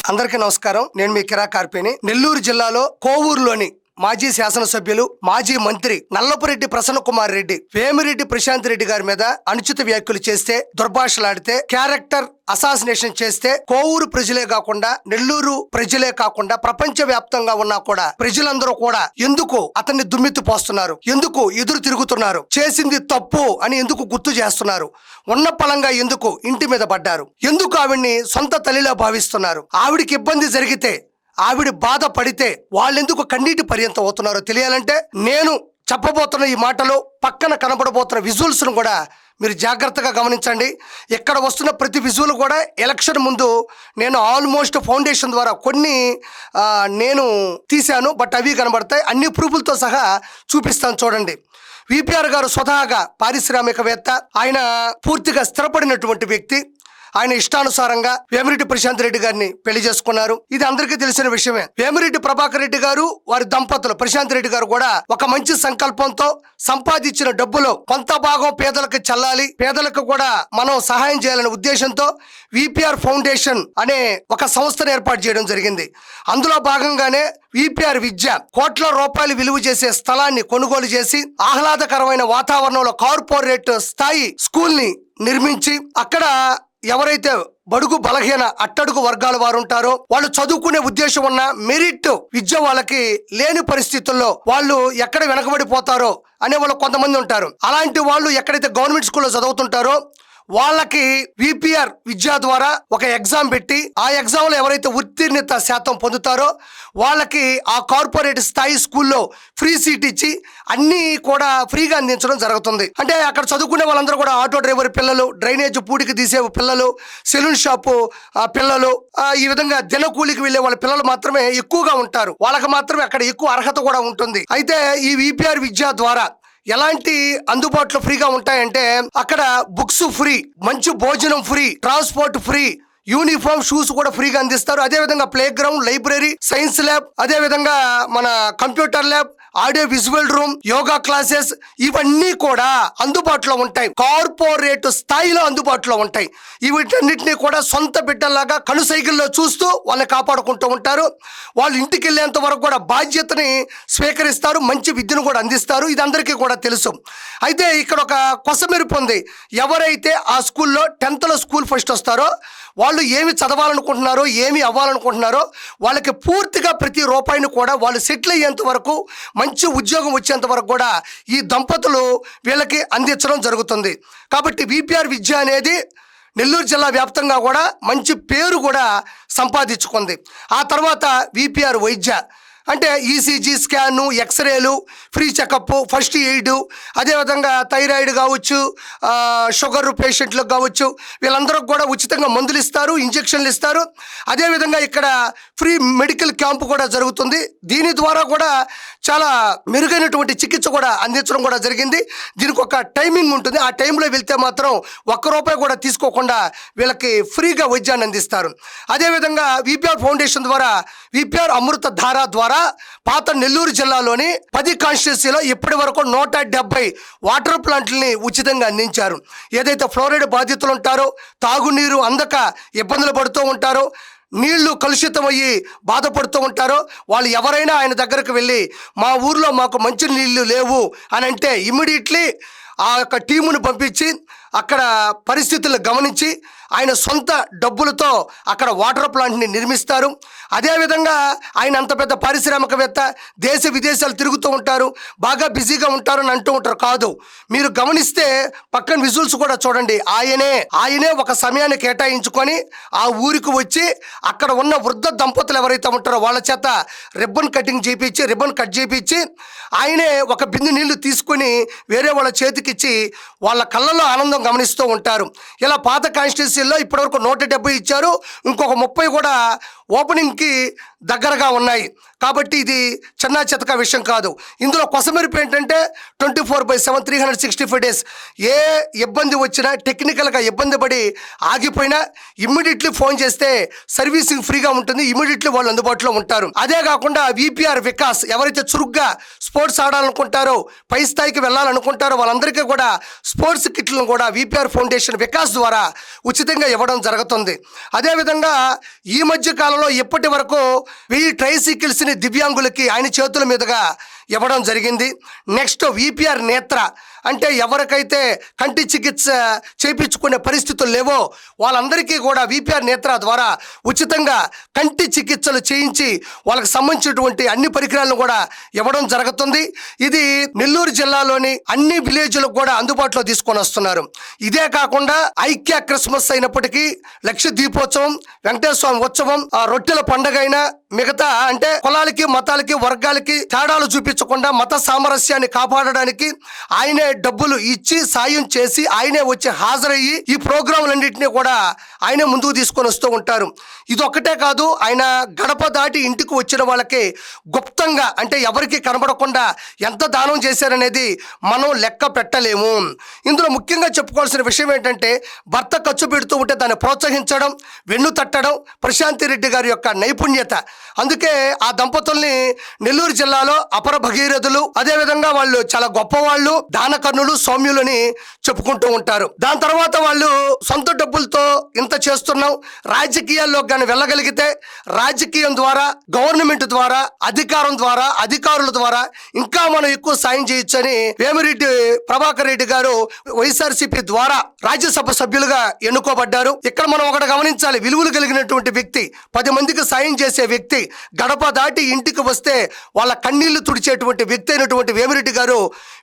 అందరికీ నమస్కారం. నేను మీ కిరా కార్పేని. నెల్లూరు జిల్లాలో కోవూరులోని మాజీ శాసనసభ్యులు, మాజీ మంత్రి నల్లపురెడ్డి ప్రసన్న కుమార్ రెడ్డి వేమిరెడ్డి ప్రశాంత్ రెడ్డి గారి మీద అనుచిత వ్యాఖ్యలు చేస్తే, దుర్భాషలాడితే, క్యారెక్టర్ అసాసినేషన్ చేస్తే కోవూరు ప్రజలే కాకుండా, నెల్లూరు ప్రజలే కాకుండా ప్రపంచ వ్యాప్తంగా ఉన్నా కూడా ప్రజలందరూ కూడా ఎందుకు అతన్ని దుమ్మెత్తి పోస్తున్నారు, ఎందుకు ఎదురు తిరుగుతున్నారు, చేసింది తప్పు అని ఎందుకు గుర్తు చేస్తున్నారు, ఉన్న పలంగా ఎందుకు ఇంటి మీద పడ్డారు, ఎందుకు ఆవిడ్ని సొంత తల్లిలా భావిస్తున్నారు, ఆవిడికి ఇబ్బంది జరిగితే, ఆవిడ బాధ పడితే వాళ్ళెందుకు కన్నీటి పర్యంతం అవుతున్నారో తెలియాలంటే నేను చెప్పబోతున్న ఈ మాటలు పక్కన కనబడబోతున్న విజువల్స్ ను కూడా మీరు జాగ్రత్తగా గమనించండి. ఇక్కడ వస్తున్న ప్రతి విజువల్ కూడా ఎలక్షన్ ముందు నేను ఆల్మోస్ట్ ఫౌండేషన్ ద్వారా కొన్ని నేను తీశాను, బట్ అవి కనబడతాయి. అన్ని ప్రూఫ్లతో సహా చూపిస్తాను చూడండి. విపిఆర్ గారు స్వతహాగా పారిశ్రామికవేత్త, ఆయన పూర్తిగా స్థిరపడినటువంటి వ్యక్తి. ఆయన ఇష్టానుసారంగా వేమిరెడ్డి ప్రశాంత్ రెడ్డి గారిని పెళ్లి చేసుకున్నారు. ఇది అందరికీ తెలిసిన విషయమే. వేమిరెడ్డి ప్రభాకర్ రెడ్డి గారు, వారి దంపతులు ప్రశాంత్ రెడ్డి గారు కూడా ఒక మంచి సంకల్పంతో సంపాదించిన డబ్బులో కొంత భాగం పేదలకు చెల్లాలి, పేదలకు కూడా మనం సహాయం చేయాలనే ఉద్దేశంతో విపిఆర్ ఫౌండేషన్ అనే ఒక సంస్థను ఏర్పాటు చేయడం జరిగింది. అందులో భాగంగానే విపిఆర్ విద్య కోట్ల రూపాయలు విలువ చేసే స్థలాన్ని కొనుగోలు చేసి ఆహ్లాదకరమైన వాతావరణంలో కార్పొరేట్ స్థాయి స్కూల్ ని నిర్మించి అక్కడ ఎవరైతే బడుగు బలహీన అట్టడుగు వర్గాల వారు ఉంటారో, వాళ్ళు చదువుకునే ఉద్దేశం ఉన్న మెరిట్ విద్య వాళ్ళకి లేని పరిస్థితుల్లో వాళ్ళు ఎక్కడ వెనకబడిపోతారో అనే వాళ్ళు కొంతమంది ఉంటారు. అలాంటి వాళ్ళు ఎక్కడైతే గవర్నమెంట్ స్కూల్లో చదువుతుంటారో వాళ్ళకి విపిఆర్ విద్యా ద్వారా ఒక ఎగ్జామ్ పెట్టి, ఆ ఎగ్జామ్ లో ఎవరైతే ఉత్తీర్ణత శాతం పొందుతారో వాళ్ళకి ఆ కార్పొరేట్ స్థాయి స్కూల్లో ఫ్రీ సీట్ ఇచ్చి అన్ని కూడా ఫ్రీగా అందించడం జరుగుతుంది. అంటే అక్కడ చదువుకునే వాళ్ళందరూ కూడా ఆటో డ్రైవర్ పిల్లలు, డ్రైనేజ్ పూడికి తీసే పిల్లలు, సెలూన్ షాపు పిల్లలు, ఈ విధంగా దినకూలికి వెళ్లే వాళ్ళ పిల్లలు మాత్రమే ఎక్కువగా ఉంటారు. వాళ్ళకి మాత్రమే అక్కడ ఎక్కువ అర్హత కూడా ఉంటుంది. అయితే ఈ విపిఆర్ విద్య ద్వారా ఎలాంటి అందుబాటులో ఫ్రీగా ఉంటాయంటే, అక్కడ బుక్స్ ఫ్రీ, మంచి భోజనం free, transport free, uniform, shoes కూడా ఫ్రీగా అందిస్తారు. అదే విధంగా play ground, library, science lab, అదే విధంగా మన computer lab, audio visual room, yoga classes, ఇవన్నీ కూడా అందుబాటులో ఉంటాయి. కార్పొరేట్ స్థాయిలో అందుబాటులో ఉంటాయి. వీటన్నిటిని కూడా సొంత బిడ్డల్లాగా కనుసైకిల్లో చూస్తూ వాళ్ళని కాపాడుకుంటూ ఉంటారు. వాళ్ళు ఇంటికి వెళ్ళేంత వరకు కూడా బాధ్యతని స్వీకరిస్తారు, మంచి విద్యను కూడా అందిస్తారు. ఇది అందరికీ కూడా తెలుసు. అయితే ఇక్కడ ఒక కొసమెరుపు ఉంది. ఎవరైతే ఆ స్కూల్లో 10th లో స్కూల్ ఫస్ట్ వస్తారో, వాళ్ళు ఏమి చదవాలనుకుంటున్నారో, ఏమి అవ్వాలనుకుంటున్నారో వాళ్ళకి పూర్తిగా ప్రతి రూపాయిని కూడా వాళ్ళు సెటిల్ అయ్యేంత వరకు, మంచి ఉద్యోగం వచ్చేంత వరకు కూడా ఈ దంపతులు వీళ్ళకి అందించడం జరుగుతుంది. కాబట్టి విపిఆర్ విద్య అనేది నెల్లూరు జిల్లా వ్యాప్తంగా కూడా మంచి పేరు కూడా సంపాదించుకుంది. ఆ తర్వాత విపిఆర్ వైద్య అంటే ఈసీజీ స్కాను, ఎక్స్రేలు, ఫ్రీ చెకప్, ఫస్ట్ ఎయిడ్, అదేవిధంగా థైరాయిడ్ కావచ్చు, షుగర్ పేషెంట్లకు కావచ్చు, వీళ్ళందరూ కూడా ఉచితంగా మందులు ఇస్తారు, ఇంజక్షన్లు ఇస్తారు. అదేవిధంగా ఇక్కడ ఫ్రీ మెడికల్ క్యాంపు కూడా జరుగుతుంది. దీని ద్వారా కూడా చాలా మెరుగైనటువంటి చికిత్స కూడా అందించడం కూడా జరిగింది. దీనికి ఒక టైమింగ్ ఉంటుంది. ఆ టైంలో వెళ్తే మాత్రం ₹1 కూడా తీసుకోకుండా వీళ్ళకి ఫ్రీగా వైద్యాన్ని అందిస్తారు. అదేవిధంగా విపిఆర్ ఫౌండేషన్ ద్వారా విపిఆర్ అమృత ధార ద్వారా పాత నెల్లూరు జిల్లాలోని 10 కాన్స్టిట్యున్సీలో ఇప్పటి వరకు 170 వాటర్ ప్లాంట్లని ఉచితంగా అందించారు. ఏదైతే ఫ్లోరైడ్ బాధితులు ఉంటారో, తాగునీరు అందక ఇబ్బందులు పడుతూ ఉంటారో, నీళ్లు కలుషితమయ్యి బాధపడుతూ ఉంటారో, వాళ్ళు ఎవరైనా ఆయన దగ్గరకు వెళ్ళి మా ఊర్లో మాకు మంచి నీళ్లు లేవు అని అంటే ఇమ్మీడియట్లీ ఆ యొక్క టీమును పంపించి అక్కడ పరిస్థితులను గమనించి ఆయన సొంత డబ్బులతో అక్కడ వాటర్ ప్లాంట్ని నిర్మిస్తారు. అదేవిధంగా ఆయన అంత పెద్ద పారిశ్రామికవేత్త, దేశ విదేశాలు తిరుగుతూ ఉంటారు, బాగా బిజీగా ఉంటారు అని అంటూ ఉంటారు. కాదు, మీరు గమనిస్తే పక్కన విజువల్స్ కూడా చూడండి. ఆయనే ఒక సమయాన్ని కేటాయించుకొని ఆ ఊరికి వచ్చి అక్కడ ఉన్న వృద్ధ దంపతులు ఎవరైతే ఉంటారో వాళ్ళ చేత రిబ్బన్ కట్ చేయించి ఆయనే ఒక బిందె నీళ్లు తీసుకుని వేరే వాళ్ళ చేతికిచ్చి వాళ్ళ కళ్ళలో ఆనందం గమనిస్తూ ఉంటారు. ఇలా పాత కాన్స్టిట్యున్సీల్లో ఇప్పటివరకు 170 ఇచ్చారు. ఇంకొక 30 కూడా ఓపెనింగ్కి దగ్గరగా ఉన్నాయి. కాబట్టి ఇది చిన్న చితక విషయం కాదు. ఇందులో కొసమెరుపు ఏంటంటే 24/7 365 days ఏ ఇబ్బంది వచ్చినా, టెక్నికల్గా ఇబ్బంది పడి ఆగిపోయినా ఇమ్మీడియట్లీ ఫోన్ చేస్తే సర్వీసింగ్ ఫ్రీగా ఉంటుంది. ఇమ్మీడియట్లీ వాళ్ళు అందుబాటులో ఉంటారు. అదే కాకుండా విపిఆర్ వికాస్ ఎవరైతే చురుగ్గా స్పోర్ట్స్ ఆడాలనుకుంటారో, పై స్థాయికి వెళ్ళాలనుకుంటారో వాళ్ళందరికీ కూడా స్పోర్ట్స్ కిట్లను కూడా విపిఆర్ ఫౌండేషన్ వికాస్ ద్వారా ఉచితంగా ఇవ్వడం జరుగుతుంది. అదేవిధంగా ఈ మధ్య కాలంలో ఇప్పటి వరకు 1000 ట్రైసైకిల్స్ని దివ్యాంగులకి ఆయన చేతుల మీదుగా ఇవ్వడం జరిగింది. నెక్స్ట్ విపిఆర్ నేత్ర అంటే ఎవరికైతే కంటి చికిత్స చేయించుకునే పరిస్థితులు లేవో వాళ్ళందరికీ కూడా విపిఆర్ నేత్ర ద్వారా ఉచితంగా కంటి చికిత్సలు చేయించి వాళ్ళకి సంబంధించినటువంటి అన్ని పరికరాలను కూడా ఇవ్వడం జరుగుతుంది. ఇది నెల్లూరు జిల్లాలోని అన్ని విలేజ్లకు కూడా అందుబాటులో తీసుకొని వస్తున్నారు. ఇదే కాకుండా ఐక్య క్రిస్మస్ అయినప్పటికీ, లక్ష దీపోత్సవం, వెంకటేశ్వర స్వామి ఉత్సవం, రొట్టెల పండుగ అయినా, మిగతా అంటే కులాలకి, మతాలకి, వర్గాలకి తేడాలు చూపించకుండా మత సామరస్యాన్ని కాపాడడానికి ఆయనే డబ్బులు ఇచ్చి సాయం చేసి ఆయనే వచ్చి హాజరయ్యి ఈ ప్రోగ్రాంలన్నింటినీ కూడా ఆయనే ముందుకు తీసుకొని వస్తూ ఉంటారు. ఇదొక్కటే కాదు, ఆయన గడప దాటి ఇంటికి వచ్చిన వాళ్ళకి గుప్తంగా అంటే ఎవరికి కనబడకుండా ఎంత దానం చేశారనేది మనం లెక్క పెట్టలేము. ఇందులో ముఖ్యంగా చెప్పుకోవాల్సిన విషయం ఏంటంటే భర్త ఖర్చు పెడుతూ ఉంటే దాన్ని ప్రోత్సహించడం, వెన్ను తట్టడం ప్రశాంతి రెడ్డి గారి యొక్క నైపుణ్యత. అందుకే ఆ దంపతుల్ని నెల్లూరు జిల్లాలో అపర భగీరథులు, అదేవిధంగా వాళ్ళు చాలా గొప్పవాళ్ళు, దానకర్ణులు, సౌమ్యులని చెప్పుకుంటూ ఉంటారు. దాని తర్వాత వాళ్ళు సొంత డబ్బులతో ఇంత చేస్తున్నాం, రాజకీయాల్లో కానీ వెళ్ళగలిగితే రాజకీయం ద్వారా, గవర్నమెంట్ ద్వారా, అధికారం ద్వారా, అధికారుల ద్వారా ఇంకా మనం ఎక్కువ సాయం చేయొచ్చని వేమిరెడ్డి ప్రభాకర్ రెడ్డి గారు వైఎస్ఆర్సీపీ ద్వారా రాజ్యసభ సభ్యులుగా ఎన్నుకోబడ్డారు. ఇక్కడ మనం ఒకటి గమనించాలి, విలువలు కలిగినటువంటి వ్యక్తి, 10 మందికి సాయం చేసే వ్యక్తి, గడప దాటి ఇంటికి వస్తే వాళ్ళ కన్నీళ్లు తుడిచేటువంటి వ్యక్తి అయినటువంటి వేమిరెడ్డి గారు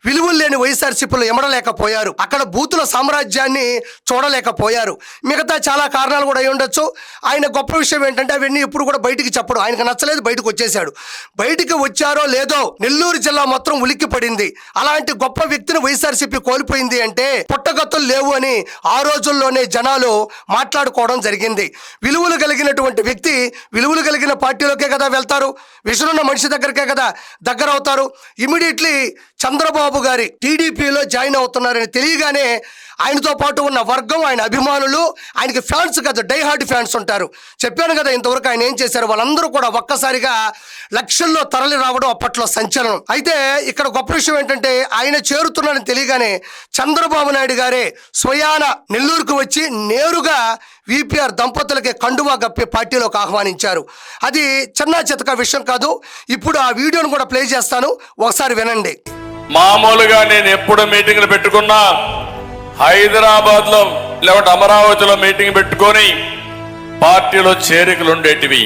విలువలు లేని వైఎస్ఆర్సీపీలో ఎమడలేకపోయారు. అక్కడ బూతుల సామ్రాజ్యాన్ని చూడలేకపోయారు. మిగతా చాలా కారణాలు కూడా అయి ఉండొచ్చు. ఆయన గొప్ప విషయం ఏంటంటే అవన్నీ ఎప్పుడు కూడా బయటికి చెప్పడు. ఆయనకు నచ్చలేదు, బయటకు వచ్చేసాడు. బయటికి వచ్చారో లేదో నెల్లూరు జిల్లా మొత్తం ఉలిక్కి పడింది. అలాంటి గొప్ప వ్యక్తిని వైఎస్ఆర్సీపీ కోల్పోయింది అంటే పుట్టగతులు లేవు అని ఆ రోజుల్లోనే జనాలు మాట్లాడుకోవడం జరిగింది. విలువలు కలిగినటువంటి వ్యక్తి విలువలు కలిగిన పార్టీలోకే కదా వెళ్తారు, విషనున్న మనిషి దగ్గరకే కదా దగ్గర అవుతారు. ఇమీడియట్లీ చంద్రబాబు గారి టీడీపీలో జాయిన్ అవుతున్నారని తెలియగానే ఆయనతో పాటు ఉన్న వర్గం, ఆయన అభిమానులు, ఆయనకి ఫ్యాన్స్ కదా, డై హార్డ్ ఫ్యాన్స్ ఉంటారు. చెప్పాను కదా ఇంతవరకు ఆయన ఏం చేశారు, వాళ్ళందరూ కూడా ఒక్కసారిగా లక్షల్లో తరలి రావడం అప్పట్లో సంచలనం. అయితే ఇక్కడ గొప్ప విషయం ఏంటంటే ఆయన చేరుతున్నాడని తెలియగానే చంద్రబాబు నాయుడు గారే స్వయాన నెల్లూరుకు వచ్చి నేరుగా విపిఆర్ దంపతులకి కండువా గప్పి పార్టీలోకి ఆహ్వానించారు. అది చిన్న చితక విషయం కాదు. ఇప్పుడు ఆ వీడియోను కూడా ప్లే చేస్తాను, ఒకసారి వినండి. మామూలుగా నేను ఎప్పుడు మీటింగ్లు పెట్టుకున్నా హైదరాబాద్ లో లేకపోతే అమరావతిలో మీటింగ్ పెట్టుకొని పార్టీలో చేరికలు ఉండేటివి.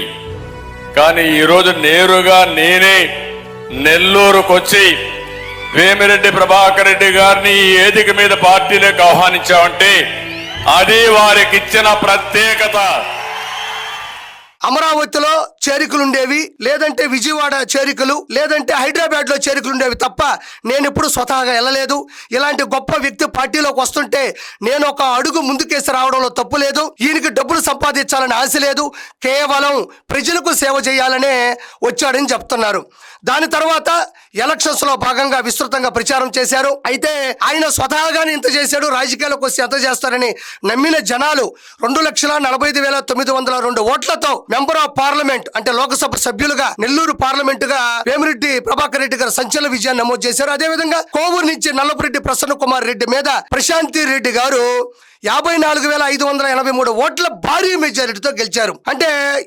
కానీ ఈరోజు నేరుగా నేనే నెల్లూరుకు వచ్చి వేమిరెడ్డి ప్రభాకర్ రెడ్డి గారిని ఈ వేదిక మీద పార్టీలోకి ఆహ్వానించామంటే అది వారికి ఇచ్చిన ప్రత్యేకత. అమరావతిలో చేరికలుండేవి, లేదంటే విజయవాడ చేరికలు, లేదంటే హైదరాబాద్ లో చేరికలుండేవి తప్ప నేను ఎప్పుడు స్వతహాగా వెళ్ళలేదు. ఇలాంటి గొప్ప వ్యక్తి పార్టీలోకి వస్తుంటే నేను ఒక అడుగు ముందుకేసి రావడంలో తప్పు లేదు. ఈయనకి డబ్బులు సంపాదించాలని ఆశ లేదు, కేవలం ప్రజలకు సేవ చేయాలనే వచ్చాడని చెప్తున్నారు. దాని తర్వాత ఎలక్షన్స్ లో భాగంగా విస్తృతంగా ప్రచారం చేశారు. అయితే ఆయన స్వతహాగానే ఇంత చేశాడు, రాజకీయాలకు వస్తే ఎంత చేస్తారని నమ్మిన జనాలు 2,45,902 ఓట్లతో మెంబర్ ఆఫ్ పార్లమెంట్ అంటే లోకసభ సభ్యులుగా నెల్లూరు పార్లమెంటుగా వేమిరెడ్డి ప్రభాకర్ రెడ్డి గారు సంచలన విజయాన్ని నమోదు చేశారు. అదేవిధంగా కోవూరు నుంచి నల్లపురెడ్డి ప్రసన్న కుమార్ రెడ్డి మీద ప్రశాంతి రెడ్డి గారు 54,583 ఓట్ల భారీ మెజారిటీతో గెలిచారు. అంటే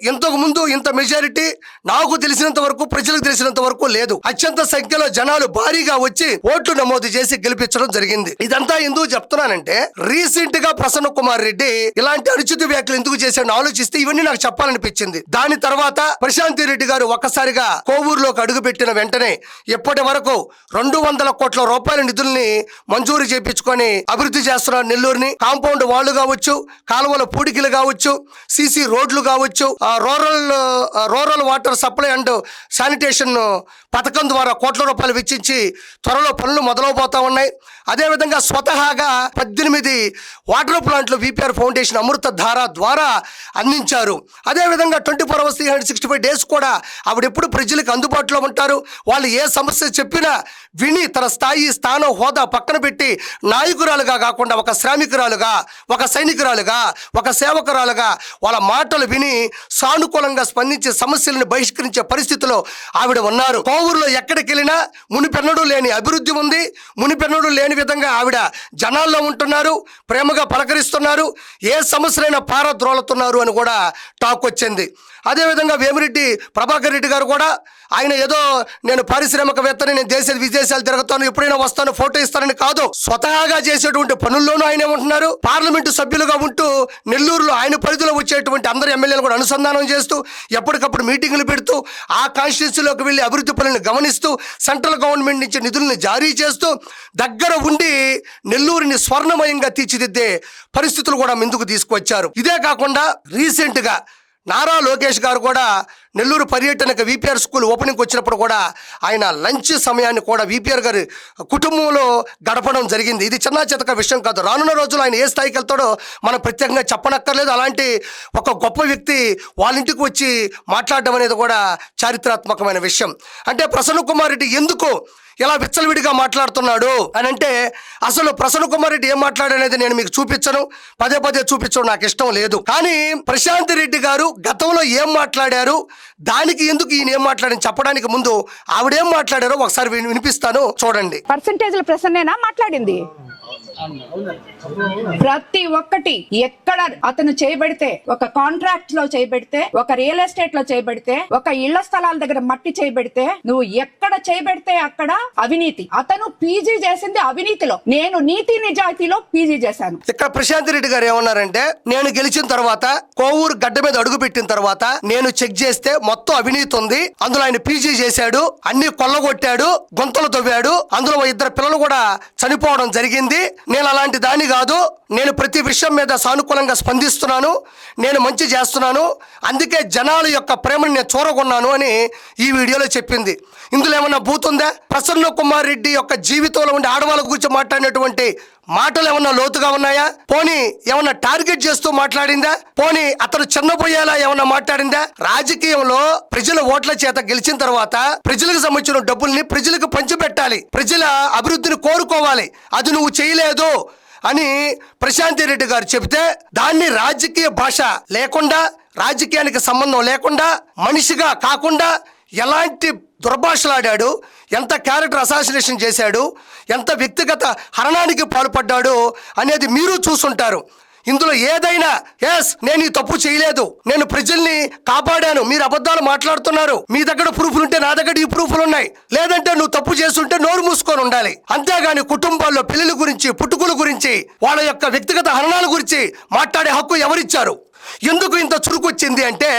ఇంతకు ముందు ఇంత మెజారిటీ నాకు తెలిసినంత వరకు, ప్రజలకు తెలిసినంత వరకు లేదు. అత్యంత సంఖ్యలో జనాలు భారీగా వచ్చి ఓట్లు నమోదు చేసి గెలిపించడం జరిగింది. ఇదంతా ఎందుకు చెప్తున్నానంటే రీసెంట్ గా ప్రసన్న కుమార్ రెడ్డి ఇలాంటి అనుచిత వ్యాఖ్యలు ఎందుకు చేశాడని ఆలోచిస్తే ఇవన్నీ నాకు చెప్పాలనిపించింది. దాని తర్వాత ప్రశాంతి రెడ్డి గారు ఒక్కసారిగా కోవూరులోకి అడుగుపెట్టిన వెంటనే ఇప్పటి వరకు 200 కోట్ల రూపాయల నిధుల్ని మంజూరు చేయించుకొని అభివృద్ధి చేస్తున్నారు నెల్లూరుని. కాంపౌండ్ వాళ్ళు కావచ్చు, కాలువల పూడికలు కావచ్చు, సిసి రోడ్లు కావచ్చు, rural water supply and sanitation పథకం ద్వారా కోట్ల రూపాయలు వెచ్చించి త్వరలో పనులు మొదలవబోతా ఉన్నాయి. అదేవిధంగా స్వతహాగా 18 వాటర్ ప్లాంట్లు విపిఆర్ ఫౌండేషన్ అమృత ధార ద్వారా అందించారు. అదేవిధంగా 24 hours 365 days కూడా ఆవిడ ఎప్పుడు ప్రజలకు అందుబాటులో ఉంటారు. వాళ్ళు ఏ సమస్య చెప్పినా విని తన స్థాయి, స్థానం, హోదా పక్కన పెట్టి నాయకురాలుగా కాకుండా ఒక శ్రామికురాలుగా, ఒక సైనికురాలుగా, ఒక సేవకురాలుగా వాళ్ళ మాటలు విని సానుకూలంగా స్పందించే సమస్యలను బహిష్కరించే పరిస్థితిలో ఆవిడ ఉన్నారు. కోవూరులో ఎక్కడికి వెళ్ళినా మునిపెన్నడూ లేని అభివృద్ధి ఉంది. మునిపెన్నడూ లేని విధంగా ఆవిడ జనాల్లో ఉంటున్నారు, ప్రేమగా పలకరిస్తున్నారు, ఏ సమస్యలైనా పారద్రోలుతున్నారు అని కూడా టాక్ వచ్చింది. అదేవిధంగా వేమిరెడ్డి ప్రభాకర్ రెడ్డి గారు కూడా ఆయన ఏదో నేను పారిశ్రామికవేత్తని, నేను దేశ విదేశాలు తిరుగుతాను, ఎప్పుడైనా వస్తాను, ఫోటో ఇస్తానని కాదు, స్వతహాగా చేసేటువంటి పనుల్లోనూ ఆయన ఉంటున్నారు. పార్లమెంటు సభ్యులుగా ఉంటూ నెల్లూరులో ఆయన పరిధిలో వచ్చేటువంటి అందరు ఎమ్మెల్యేలు కూడా అనుసంధానం చేస్తూ ఎప్పటికప్పుడు మీటింగులు పెడుతూ ఆ కాన్స్టిట్యూన్సీలోకి వెళ్ళి అభివృద్ధి పనులను గమనిస్తూ సెంట్రల్ గవర్నమెంట్ నుంచి నిధులను జారీ చేస్తూ దగ్గర ఉండి నెల్లూరుని స్వర్ణమయంగా తీర్చిదిద్దే పరిస్థితులు కూడా ముందుకు తీసుకువచ్చారు. ఇదే కాకుండా రీసెంట్గా నారా లోకేష్ గారు కూడా నెల్లూరు పర్యటనకు విపిఆర్ స్కూల్ ఓపెనింగ్ వచ్చినప్పుడు కూడా ఆయన లంచ్ సమయాన్ని కూడా విపిఆర్ గారి కుటుంబంలో గడపడం జరిగింది. ఇది చిన్న చితక విషయం కాదు. రానున్న రోజులు ఆయన ఏ స్థాయికి వెళ్తాడో మనం ప్రత్యేకంగా చెప్పనక్కర్లేదు. అలాంటి ఒక గొప్ప వ్యక్తి వాళ్ళ ఇంటికి వచ్చి మాట్లాడడం అనేది కూడా చారిత్రాత్మకమైన విషయం. అంటే ప్రసన్న కుమార్ రెడ్డి ఎందుకు ఇలా విచ్చలవిడిగా మాట్లాడుతున్నాడు అని అంటే అసలు ప్రసన్న కుమార్ రెడ్డి ఏం మాట్లాడనేది నేను మీకు చూపించను, పదే పదే చూపించడం నాకు ఇష్టం లేదు. కానీ ప్రశాంత్ రెడ్డి గారు గతంలో ఏం మాట్లాడారు, దానికి ఎందుకు ఈయన ఏం మాట్లాడని చెప్పడానికి ముందు ఆవిడేం మాట్లాడారో ఒకసారి వినిపిస్తాను, చూడండి. పర్సంటేజ్ల ప్రశ్నేనా మాట్లాడింది? ప్రతి ఒక్కటి ఎక్కడ అతను చేయబడితే, ఒక కాంట్రాక్ట్ లో చేయబడితే, ఒక రియల్ ఎస్టేట్ లో చేయబడితే, ఒక ఇళ్ల స్థలాల దగ్గర మట్టి చేయబడితే, నువ్వు ఎక్కడ చేయబడితే అక్కడ అవినీతి. అతను పీజీ చేసింది అవినీతిలో, నేను నీతి నిజాయితీలో పీజీ చేశాను. ఇక్కడ ప్రశాంత్ రెడ్డి గారు ఏమన్నారంటే, నేను గెలిచిన తర్వాత కోవూరు గడ్డ మీద అడుగు పెట్టిన తర్వాత నేను చెక్ చేస్తే మొత్తం అవినీతి ఉంది, అందులో ఆయన పీజీ చేశాడు, అన్ని కొల్లగొట్టాడు, గుంతలు తవ్వాడు, అందులో 2 పిల్లలు కూడా చనిపోవడం జరిగింది. నేను అలాంటి దాని కాదు, నేను ప్రతి విషయం మీద సానుకూలంగా స్పందిస్తున్నాను, నేను మంచి చేస్తున్నాను, అందుకే జనాల యొక్క ప్రేమను నేను చూరగొన్నాను అని ఈ వీడియోలో చెప్పింది. ఇందులో ఏమన్నా బూతుందా? ప్రసన్న కుమార్ రెడ్డి యొక్క జీవితంలో ఉండే ఆడవాళ్ళ గురించి మాట్లాడినటువంటి మాటలు ఏమన్నా లోతుగా ఉన్నాయా? పోనీ ఏమన్నా టార్గెట్ చేస్తూ మాట్లాడిందా? పోనీ అతను చిన్నపోయేలా ఏమన్నా మాట్లాడిందా? రాజకీయంలో ప్రజల ఓట్ల చేత గెలిచిన తర్వాత ప్రజలకు సంబంధించిన డబ్బుల్ని ప్రజలకు పంచిపెట్టాలి, ప్రజల అభివృద్ధిని కోరుకోవాలి, అది నువ్వు చేయలేదు అని ప్రశాంత్ రెడ్డి గారు చెబితే దాన్ని రాజకీయ భాష లేకుండా, రాజకీయానికి సంబంధం లేకుండా, మనిషిగా కాకుండా ఎలాంటి దుర్భాషలాడాడు, ఎంత క్యారెక్టర్ అసాసినేషన్ చేశాడు, ఎంత వ్యక్తిగత హరణానికి పాల్పడ్డాడు అనేది మీరు చూసుంటారు. ఇందులో ఏదైనా నేను ఈ తప్పు చేయలేదు, నేను ప్రజల్ని కాపాడాను, మీరు అబద్ధాలు మాట్లాడుతున్నారు, మీ దగ్గర ప్రూఫ్లు ఉంటే నా దగ్గర ఈ ప్రూఫ్లు ఉన్నాయి, లేదంటే నువ్వు తప్పు చేస్తుంటే నోరు మూసుకొని ఉండాలి. అంతేగాని కుటుంబాల్లో పెళ్లిల గురించి, పుట్టుకుల గురించి, వాళ్ళ యొక్క వ్యక్తిగత హరణాల గురించి మాట్లాడే హక్కు ఎవరిచ్చారు? ఎందుకు ఇంత చురుకు వచ్చింది అంటే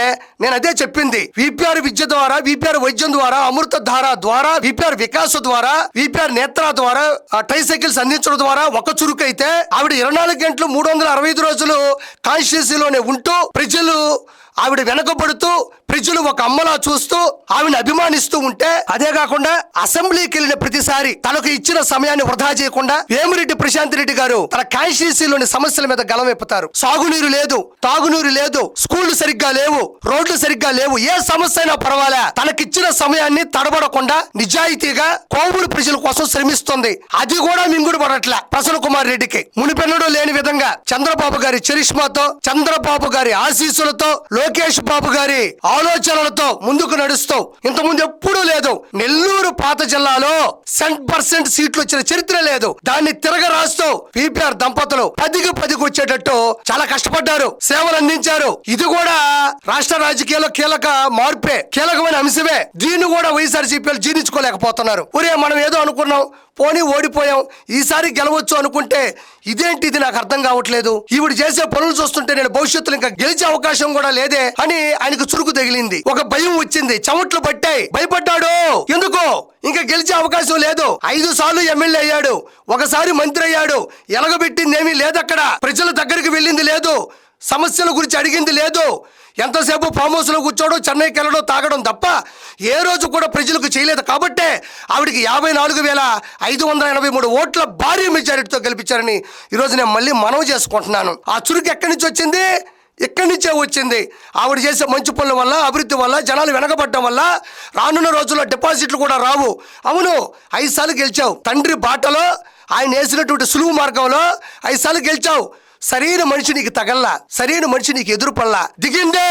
నేను అదే చెప్పింది. విపిఆర్ విద్య ద్వారా, విపిఆర్ వైద్యం ద్వారా, అమృత ధార ద్వారా, విపిఆర్ వికాస్ ద్వారా, విపిఆర్ నేత్ర ద్వారా, ట్రైసైకిల్స్ అందించడం ద్వారా ఒక చురుకు అయితే ఆవిడ 24 గంటలు 365 రోజులు కాన్స్టిట్యూన్సీలోనే ఉంటూ ప్రజలు ఆవిడ వెనకబడుతూ, ప్రజలు ఒక అమ్మలా చూస్తూ ఆవిడని అభిమానిస్తూ ఉంటే, అదే కాకుండా అసెంబ్లీకి వెళ్ళిన ప్రతిసారి తనకు ఇచ్చిన సమయాన్ని వృధా చేయకుండా వేమిరెడ్డి ప్రశాంత్ రెడ్డి గారు తన కాన్స్టిట్యూన్సీలోని సమస్యల మీద గలమెప్పుతారు. సాగునీరు లేదు, తాగునీరు లేదు, స్కూళ్లు సరిగ్గా లేవు, రోడ్లు సరిగ్గా లేవు, ఏ సమస్య అయినా పర్వాలే, తనకిచ్చిన సమయాన్ని తడబడకుండా నిజాయితీగా కోవూరు ప్రజల కోసం శ్రమిస్తుంది. అది కూడా మింగుడు పడట్ల ప్రసన్న కుమార్ రెడ్డికి. మునిపెన్నడూ లేని విధంగా చంద్రబాబు గారి చరిష్మాతో, చంద్రబాబు గారి ఆశీస్సులతో, లోకేష్ బాబు గారి ఆలోచనలతో ముందుకు నడుస్తూ ఇంతకుముందు ఎప్పుడూ లేదు. నెల్లూరు పాత జిల్లాలో 100% సీట్లు వచ్చిన చరిత్ర లేదు. దాన్ని తిరగరాస్తూ విపిఆర్ దంపతులు 10కి 10 వచ్చేటట్టు చాలా కష్టపడ్డారు, సేవలు అందించారు. ఇది కూడా రాష్ట్ర రాజకీయాల్లో కీలక మార్పే, కీలకమైన అంశమే. దీన్ని కూడా వైఎస్ఆర్సీపీలు జీర్ణించుకోలేకపోతున్నారు. ఒరే మనం ఏదో అనుకున్నాం, పోనీ ఓడిపోయాం, ఈసారి గెలవచ్చు అనుకుంటే ఇదేంటిది నాకు అర్థం కావట్లేదు, ఈవిడ చేసే పనులు చూస్తుంటే నేను భవిష్యత్తులో ఇంకా గెలిచే అవకాశం కూడా లేదే అని ఆయనకు చురుకు తగిలింది. ఒక భయం వచ్చింది, చెమట్లు పట్టాయి, భయపడ్డాడు. ఎందుకు? ఇంకా గెలిచే అవకాశం లేదు. 5 సార్లు ఎమ్మెల్యే అయ్యాడు, ఒకసారి మంత్రి అయ్యాడు, ఎలగబెట్టింది ఏమీ లేదు, అక్కడ ప్రజల దగ్గరికి వెళ్ళింది లేదు, సమస్యల గురించి అడిగింది లేదు, ఎంతసేపు ఫామ్ హౌస్లో కూర్చోవడం, చెన్నైకి వెళ్ళడం, తాగడం తప్ప ఏ రోజు కూడా ప్రజలకు చేయలేదు. కాబట్టే ఆవిడికి 54,583 ఓట్ల భారీ మెజారిటీతో గెలిపించారని ఈరోజు నేను మళ్ళీ మనవి చేసుకుంటున్నాను. ఆ చురుకు ఎక్కడి నుంచి వచ్చింది? ఇక్కడి నుంచే వచ్చింది. ఆవిడ చేసే మంచి పనుల వల్ల, అభివృద్ధి వల్ల, జనాలు వెనకబడటం వల్ల రానున్న రోజుల్లో డిపాజిట్లు కూడా రావు. అవును, 5 సార్లు గెలిచావు. తండ్రి బాటలో ఆయన వేసినటువంటి సులువు మార్గంలో 5 సార్లు గెలిచావు. సరైన మనిషి నీకు తగల్లా, సరైన మనిషి నీకు ఎదురు పల్లా. దిగిందే,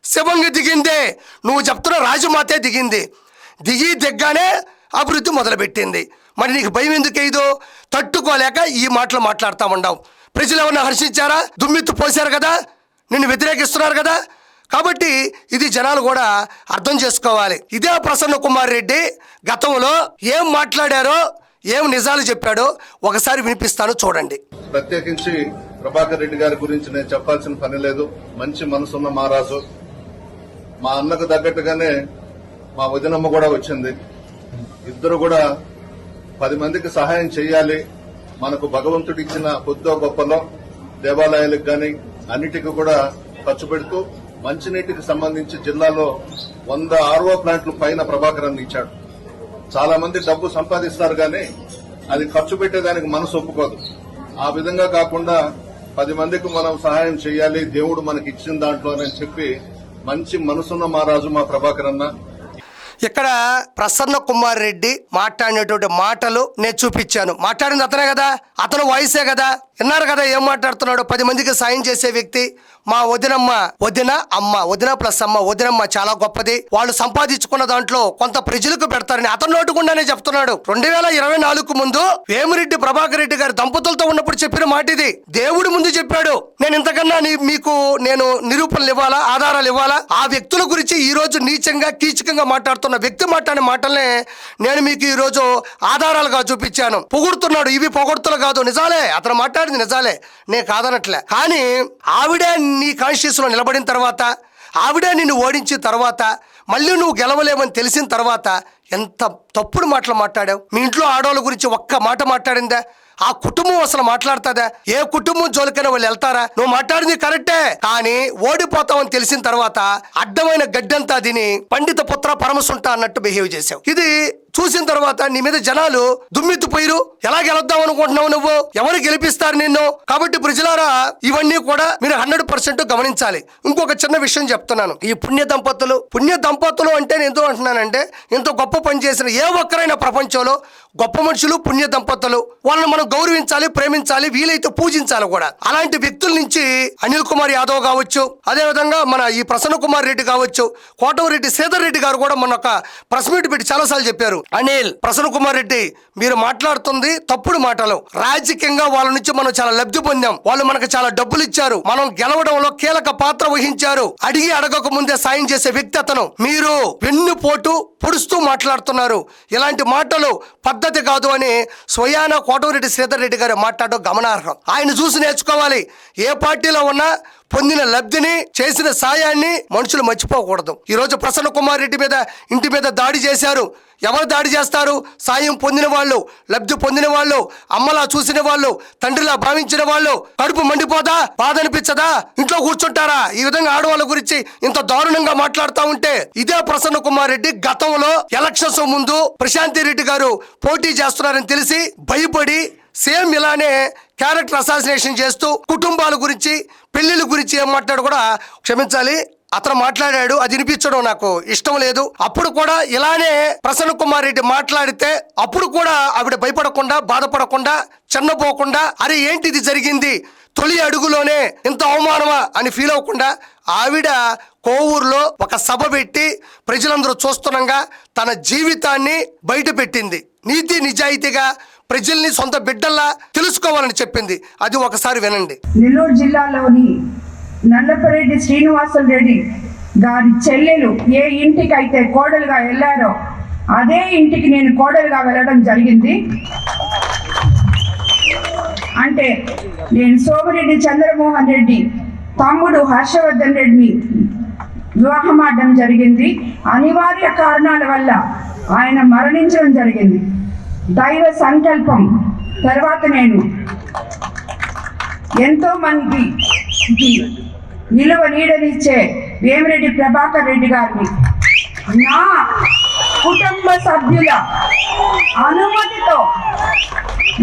శివంగా దిగిందే. నువ్వు చెప్తున్న రాజమాతే దిగింది. దిగ్గానే అభివృద్ధి మొదలుపెట్టింది. మరి నీకు భయం ఎందుకు అయ్యదో? తట్టుకోలేక ఈ మాటలు మాట్లాడుతూ ఉండవు. ప్రజలు ఏమన్నా హర్షించారా? దుమ్మెత్తు పోశారు కదా, నిన్ను వ్యతిరేకిస్తున్నారు కదా. కాబట్టి ఇది జనాలు కూడా అర్థం చేసుకోవాలి. ఇదే ప్రసన్న కుమార్ రెడ్డి గతంలో ఏం మాట్లాడారో, ఏం నిజాలు చెప్పాడో ఒకసారి వినిపిస్తాను, చూడండి. ప్రత్యేకించి ప్రభాకర్ రెడ్డి గారి గురించి నేను చెప్పాల్సిన పని లేదు. మంచి మనసున్న మహారాజు. మా అన్నకు తగ్గట్టుగానే మా వదినమ్మ కూడా వచ్చింది. ఇద్దరు కూడా 10 మందికి సహాయం చేయాలి. మనకు భగవంతుడు ఇచ్చిన కొద్దో గొప్పలో దేవాలయాలకు గాని అన్నిటికీ కూడా ఖర్చు పెడుతూ మంచినీటికి సంబంధించి జిల్లాలో 100 RO ప్లాంట్లు పైన ప్రభాకర్ అన్న ఇచ్చాడు. చాలా మంది డబ్బు సంపాదిస్తారు గాని అది ఖర్చు పెట్టేదానికి మనసు ఒప్పుకోదు. ఆ విధంగా కాకుండా 10 మందికి మనం సహాయం చేయాలి, దేవుడు మనకి ఇచ్చిన దాంట్లోనని చెప్పి మంచి మనసున్న మహారాజు మా ప్రభాకర్ అన్న. ఇక్కడ ప్రసన్న కుమార్ రెడ్డి మాట్లాడినటువంటి మాటలు నేను చూపించాను. మాట్లాడింది అతనే కదా, అతను వాయిసే కదా. విన్నారు కదా ఏం మాట్లాడుతున్నాడు? 10 మందికి సాయం చేసే వ్యక్తి. మా వదినమ్మ, వదిన ప్లస్ అమ్మ, వదినమ్మ చాలా గొప్పది. వాళ్ళు సంపాదించుకున్న దాంట్లో కొంత ప్రజలకు పెడతారని అతను నోటుకుండానే చెప్తున్నాడు. 2024 ముందు వేమిరెడ్డి ప్రభాకర్ రెడ్డి గారి దంపతులతో ఉన్నప్పుడు చెప్పిన మాట ఇది. దేవుడి ముందు చెప్పాడు. నేను ఇంతకన్నా మీకు నేను నిరూపణలు ఇవ్వాలా, ఆధారాలు ఇవ్వాలా? ఆ వ్యక్తుల గురించి ఈ రోజు నీచంగా కీచకంగా మాట్లాడుతున్న వ్యక్తి మాట్లాడిన మాటల్ని నేను మీకు ఈ రోజు ఆధారాలుగా చూపించాను. పొగుడుతున్నాడు, ఇవి పొగడుతులు కాదు, నిజాలే. అతను మాట్లాడింది నిజాలే, నేను కాదనట్లే. కానీ ఆవిడే నీ కాన్స్టిట్యూషన్ లో నిలబడిన తర్వాత, ఆవిడే నిన్ను ఓడించిన తర్వాత, మళ్ళీ నువ్వు గెలవలేమని తెలిసిన తర్వాత ఎంత తప్పుడు మాటలు మాట్లాడావు. మీ ఇంట్లో ఆడవాళ్ళ గురించి ఒక్క మాట మాట్లాడిందా? ఆ కుటుంబం అసలు మాట్లాడుతుందా? ఏ కుటుంబం జోలికైనా వాళ్ళు వెళ్తారా? నువ్వు మాట్లాడింది కరెక్టే, కానీ ఓడిపోతావని తెలిసిన తర్వాత అడ్డమైన గడ్డంతా తిని పండిత పుత్ర పరమసుంట అన్నట్టు బిహేవ్ చేసావు. ఇది చూసిన తర్వాత నీ మీద జనాలు దుమ్మెత్తిపోయిరు. ఎలా గెలుద్దాం అనుకుంటున్నావు నువ్వు? ఎవరు గెలిపిస్తారు నిన్ను? కాబట్టి ప్రజలారా, ఇవన్నీ కూడా మీరు 100% గమనించాలి. ఇంకొక చిన్న విషయం చెప్తున్నాను. ఈ పుణ్య దంపతులు అంటే నేను ఎందుకు అంటున్నానంటే, ఇంత గొప్ప పని చేసిన ఏ ఒక్కరైనా ప్రపంచంలో గొప్ప మనుషులు పుణ్య దంపతులు. వాళ్ళని మనం గౌరవించాలి, ప్రేమించాలి, వీలైతే పూజించాలి కూడా. అలాంటి వ్యక్తుల నుంచి అనిల్ కుమార్ యాదవ్ కావచ్చు, అదేవిధంగా మన ఈ ప్రసన్న కుమార్ రెడ్డి కావచ్చు, కోటమిరెడ్డి శ్రీధర్ రెడ్డి గారు కూడా మొన్న ఒక ప్రెస్ మీట్ పెట్టి చాలాసార్లు చెప్పారు. అనిల్, ప్రసన్న కుమార్ రెడ్డి, మీరు మాట్లాడుతుంది తప్పుడు మాటలు. రాజకీయంగా వాళ్ళ నుంచి మనం చాలా లబ్ధి పొందాం. వాళ్ళు మనకు చాలా డబ్బులు ఇచ్చారు. మనం గెలవడంలో కీలక పాత్ర వహించారు. అడిగి అడగక ముందే సాయం చేసే వ్యక్తి అతను. మీరు వెన్నుపోటు పొడుస్తూ మాట్లాడుతున్నారు. ఇలాంటి మాటలు పద్ధతి కాదు అని స్వయాన కోటమిరెడ్డి శ్రీధర్ రెడ్డి గారు మాట్లాడడం గమనార్హం. ఆయన చూసి నేర్చుకోవాలి. ఏ పార్టీలో ఉన్నా పొందిన లబ్ధిని, చేసిన సాయాన్ని మనుషులు మర్చిపోకూడదు. ఈ రోజు ప్రసన్న కుమార్ రెడ్డి మీద ఇంటి మీద దాడి చేశారు. ఎవరు దాడి చేస్తారు? సాయం పొందిన వాళ్ళు, లబ్ధి పొందిన వాళ్ళు, అమ్మలా చూసిన వాళ్ళు, తండ్రిలా భావించిన వాళ్ళు. కడుపు మండిపోదా? బాధ అనిపించదా? ఇంట్లో కూర్చుంటారా? ఈ విధంగా ఆడవాళ్ళ గురించి ఇంత దారుణంగా మాట్లాడుతూ ఉంటే. ఇదే ప్రసన్న కుమార్ రెడ్డి గతంలో ఎలక్షన్స్ ముందు ప్రశాంతి రెడ్డి గారు పోటీ చేస్తున్నారని తెలిసి భయపడి సేమ్ ఇలానే క్యారెక్టర్ అసాసినేషన్ చేస్తూ కుటుంబాల గురించి, పెళ్లిళ్ళ గురించి ఏం మాట్లాడు కూడా క్షమించాలి, అతను మాట్లాడాడు. అది వినిపించడం నాకు ఇష్టం లేదు. అప్పుడు కూడా ఇలానే ప్రసన్న కుమార్ రెడ్డి మాట్లాడితే అప్పుడు కూడా ఆవిడ భయపడకుండా, బాధపడకుండా, చిన్నపోకుండా, అరే ఏంటి ఇది జరిగింది, తొలి అడుగులోనే ఇంత అవమానమా అని ఫీల్ అవ్వకుండా ఆవిడ కోవూరులో ఒక సభ పెట్టి ప్రజలందరూ చూస్తుండగా తన జీవితాన్ని బయట పెట్టింది. నీతి నిజాయితీగా ప్రజల్ని సొంత బిడ్డల్లా తెలుసుకోవాలని చెప్పింది. అది ఒకసారి వినండి. నెల్లూరు జిల్లాలోని నల్లపరెడ్డి శ్రీనివాసులు రెడ్డి గారి చెల్లెలు ఏ ఇంటికి అయితే కోడలుగా వెళ్ళారో అదే ఇంటికి నేను కోడలుగా వెళ్ళడం జరిగింది. అంటే నేను సోమిరెడ్డి చంద్రమోహన్ రెడ్డి తమ్ముడు హర్షవర్ధన్ రెడ్డిని వివాహం ఆడడం జరిగింది. అనివార్య కారణాల వల్ల ఆయన మరణించడం జరిగింది. దైవ సంకల్పం తర్వాత నేను ఎంతో మందికి విలువ నీడనిచ్చే వేమిరెడ్డి ప్రభాకర్ రెడ్డి గారిని నా కుటుంబ సభ్యుల అనుమతితో,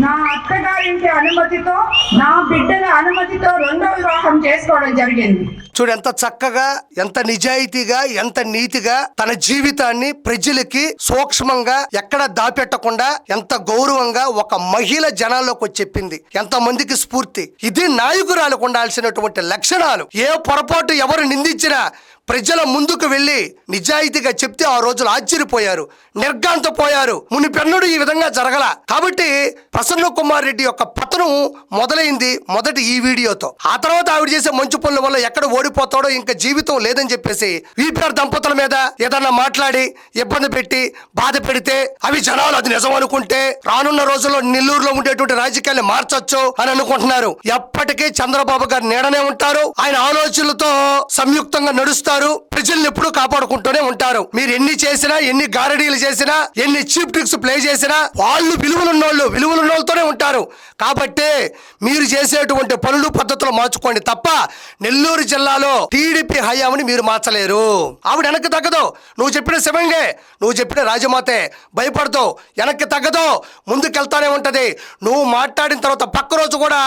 నా అత్తగారింటి అనుమతితో, నా బిడ్డల అనుమతితో రెండో వివాహం చేసుకోవడం జరిగింది. చూడు ఎంత చక్కగా, ఎంత నిజాయితీగా, ఎంత నీతిగా తన జీవితాన్ని ప్రజలకి సూక్ష్మంగా ఎక్కడ దాపెట్టకుండా ఎంత గౌరవంగా ఒక మహిళ జనాల్లోకి వచ్చి చెప్పింది. ఎంత మందికి స్ఫూర్తి. ఇది నాయకురాలకు ఉండాల్సినటువంటి లక్షణాలు. ఏ పొరపాటు ఎవరు నిందించినా ప్రజల ముందుకు వెళ్లి నిజాయితీగా చెప్తే ఆ రోజులు ఆశ్చర్యపోయారు, నిర్గాంతపోయారు. మునిపెన్నడు ఈ విధంగా జరగల. కాబట్టి ప్రసన్న కుమార్ రెడ్డి యొక్క పతనం మొదలైంది మొదటి ఈ వీడియోతో. ఆ తర్వాత ఆవిడ చేసే మంచి పనుల వల్ల ఎక్కడ ఓడిపోతాడో ఇంకా జీవితం లేదని చెప్పేసి వీపీఆర్ దంపతుల మీద ఏదన్నా మాట్లాడి ఇబ్బంది పెట్టి బాధ పెడితే అవి జనాలు అది నిజం అనుకుంటే రానున్న రోజుల్లో నెల్లూరులో ఉండేటువంటి రాజకీయాన్ని మార్చొచ్చు అని అనుకుంటున్నారు. ఎప్పటికీ చంద్రబాబు గారు నీడనే ఉంటారు. ఆయన ఆలోచనలతో సంయుక్తంగా నడుస్తారు. ప్రజల్ని ఎప్పుడూ కాపాడుకుంటూనే ఉంటారు. మీరు ఎన్ని చేసినా, ఎన్ని గారడీలు చేసినా, ఎన్ని చీప్ ట్రిక్స్ ప్లే చేసినా వాళ్ళు విలువలున్నోళ్ళతోనే ఉంటారు. కాబట్టి మీరు చేసేటువంటి పనులు పద్ధతులు మార్చుకోండి తప్ప నెల్లూరు జిల్లాలో టీడీపీ హయాంని మీరు మార్చలేరు. ఆవిడ వెనక్కి తగ్గదు. నువ్వు చెప్పిన శివంగే, నువ్వు చెప్పిన రాజమాతే భయపడదు, వెనక్కి తగ్గదు, ముందుకెళ్తానే ఉంటది. నువ్వు మాట్లాడిన తర్వాత పక్క రోజు కూడా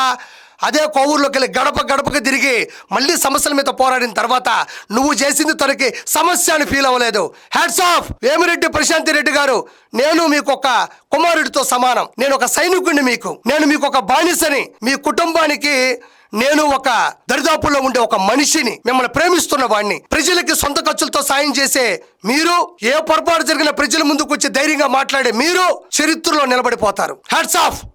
అదే కోవూరులోకి వెళ్ళి గడపకి తిరిగి మళ్ళీ సమస్యల మీద పోరాడిన తర్వాత నువ్వు చేసింది తనకి సమస్య అని ఫీల్ అవ్వలేదు. హ్యాట్స్ ఆఫ్ వేమిరెడ్డి ప్రశాంతి రెడ్డి గారు. నేను మీకు ఒక కుమారుడితో సమానం. నేను ఒక సైనికుడిని మీకు. నేను మీకు ఒక బానిసని. మీ కుటుంబానికి నేను ఒక దరిదాపుల్లో ఉండే ఒక మనిషిని, మిమ్మల్ని ప్రేమిస్తున్న వాడిని. ప్రజలకి సొంత ఖర్చులతో సాయం చేసే మీరు, ఏ పొరపాటు జరిగిన ప్రజల ముందుకు వచ్చి ధైర్యంగా మాట్లాడే మీరు చరిత్రలో నిలబడిపోతారు. Hats off.